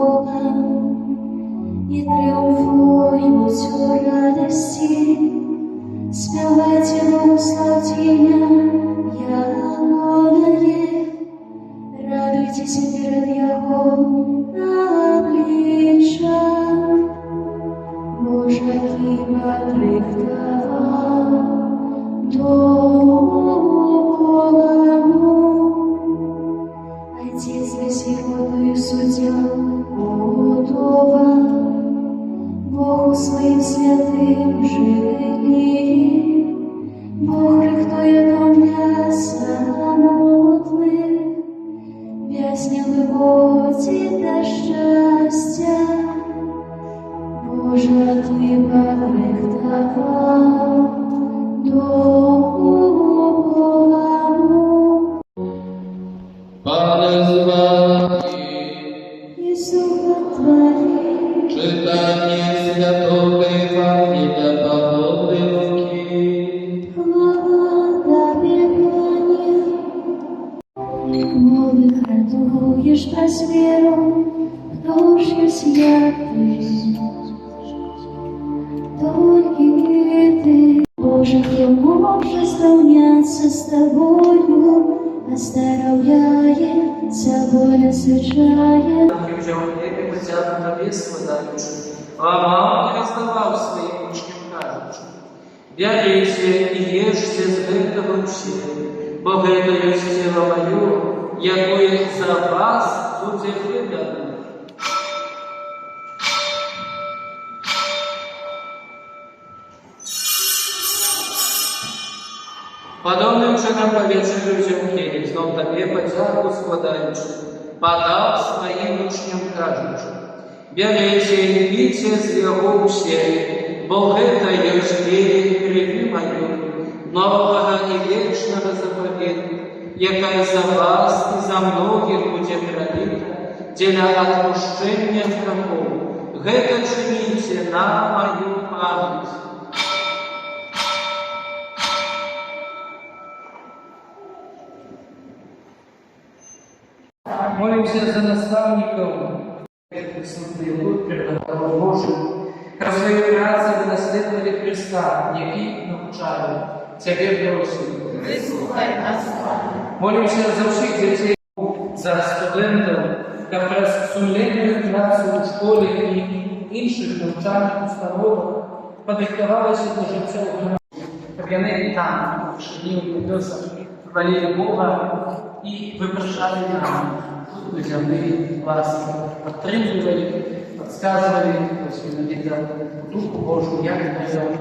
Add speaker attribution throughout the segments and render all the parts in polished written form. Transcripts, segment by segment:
Speaker 1: Бога і тріумфують у радості, співайте Богу славлення, Яноне, радуйтесь перед Його обличчям. Божа хіба прихтава дому, Отець весь водою суддя готова, Богу своїм святим жили, Бог рихтує дом для самотних, в'язня виводить до щастя. Божа хліба прихтава дому.
Speaker 2: Пане з вами,
Speaker 1: І з духом Твоїм.
Speaker 2: читання Святого Євангелія по Луки.
Speaker 1: Слава Тобі, Пане. Нових радуєш без віру, хто ж єсть як Ти? Тільки Ти, Боже, хто може сравняться з Тобою, оздоровляє, воля звичає.
Speaker 3: Взяв хліб і потяг на віс складаючи, ламав і роздавав своїм учням, кажучи: «Беріть і їжте з этого всі, бо это есть тіло моє, яке за вас буде видано». Подобним чином по вечерю взяв хліб, знов тобі потягу складаючи, подав своїм учням, кажучи: «Беріть і пійте з його всі, бо это есть кровь мою, нового і вічного заповіту, яка за вас і за многих буде пролита для отпущення грехов. Это чините на мою память». Молимся за наставников, присутствие Бога Божий, про свою працю ви наслідували Христа, який навчали. Тебе просимо.
Speaker 4: Вислухай нас, Пане.
Speaker 3: Молимся за всіх дітей, за студентів, якраз сумлінну працю у школі і інших навчальних установах, подихтувалися до життя у громаді. Щоб вони там, в шиї небесах, хвалили Бога і випрошали нам, где мы вас подтримывали, подсказывали, иногда Духу Божу, як даємо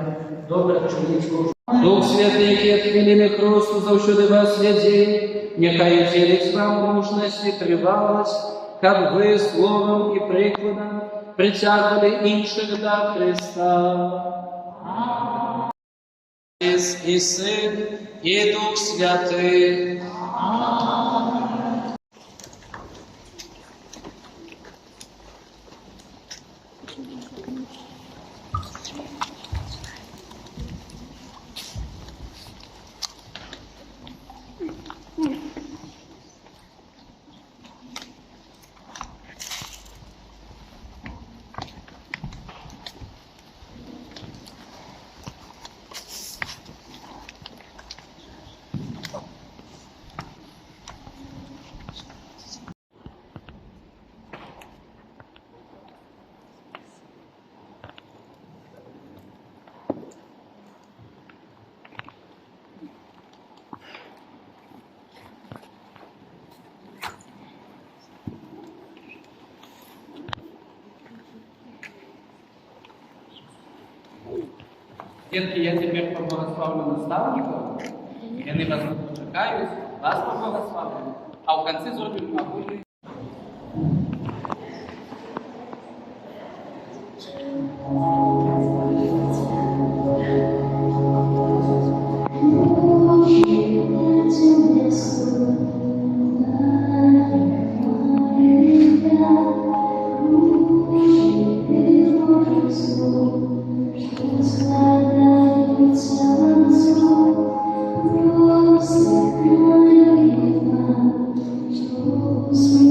Speaker 3: добре чинить Божу. Дух Святий, який від хвилини Христу завжди вас веде, нехай уділить вам мужність і тривалость, як ви словом і прикладом притягували інших до Христа. І Син, і Дух Святий. Детки, я теперь поблагословлю наставников, и они вас чекают, вас поблагословлю, а в конце зробим огульный.
Speaker 1: Господи,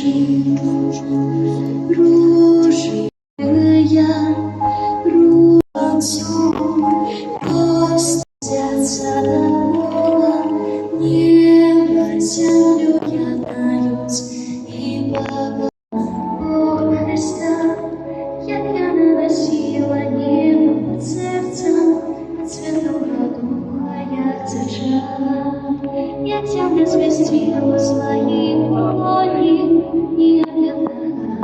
Speaker 1: ружья, ружья, постятся дорога, небо, землю ядают, и Бога, о Христа, як я не носила небо над серцем, від Святого Духа, як зачала, як земля звістила своїх полі, і об'явила,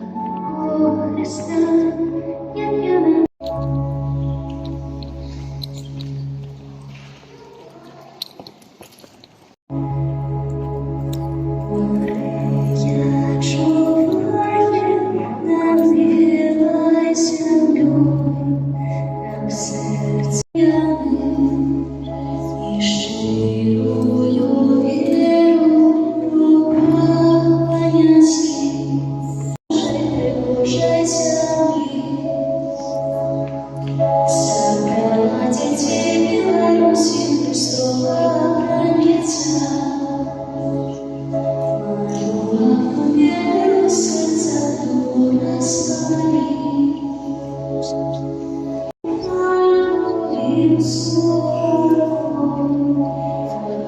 Speaker 1: о Христа, як я не я чуваю, напівай землю, там серце і щирою віру поклонясь їй, приближайся мені. Собрала детей Беларуси Христова граница. Веру сердца дура спали.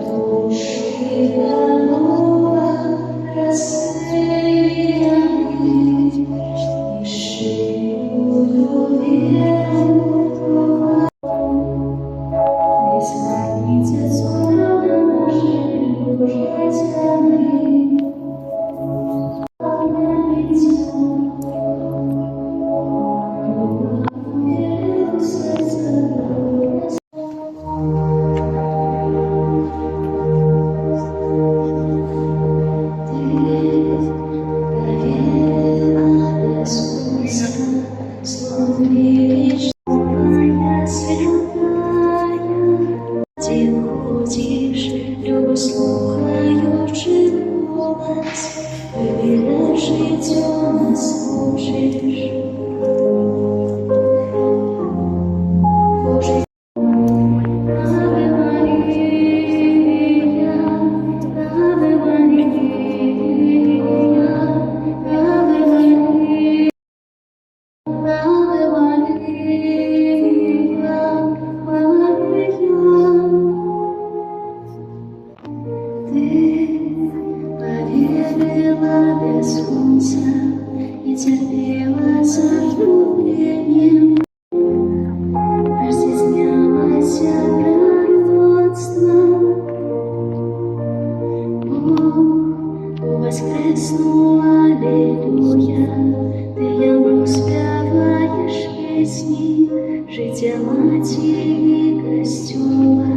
Speaker 1: Души голова рассеяны, и ширую веру исполните слово наши божественные. Слухаючи голос, вибираєш життя нас служиш. Боже, Аве Марія, Аве Марія, Аве Марія, Аве Марія, Ты поверила без солнца и терпела за влюблением. Разъяснялось пророчество. Бог воскреснул, аллилуйя. Ты ему спеваешь песни, життя матери костюма.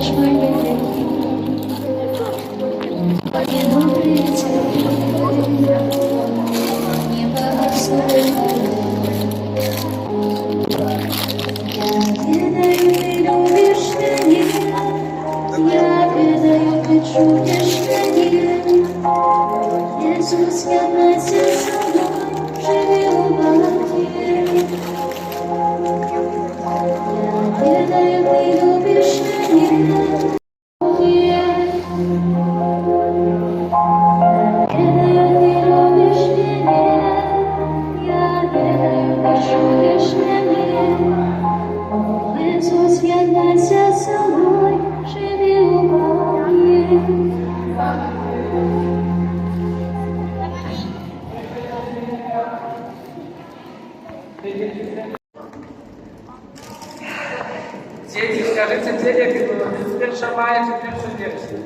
Speaker 1: прощаешь мои грехи. Пане добрый Тебе, не благослови. Я ведаю, Ты любишь меня, я ведаю, Ты чудишь меня. Иисус, я носил со мной, живи в Боготе. Я ведаю, Ты любишь меня.
Speaker 3: Дети, скажите, где я первая мая, чи перша версія?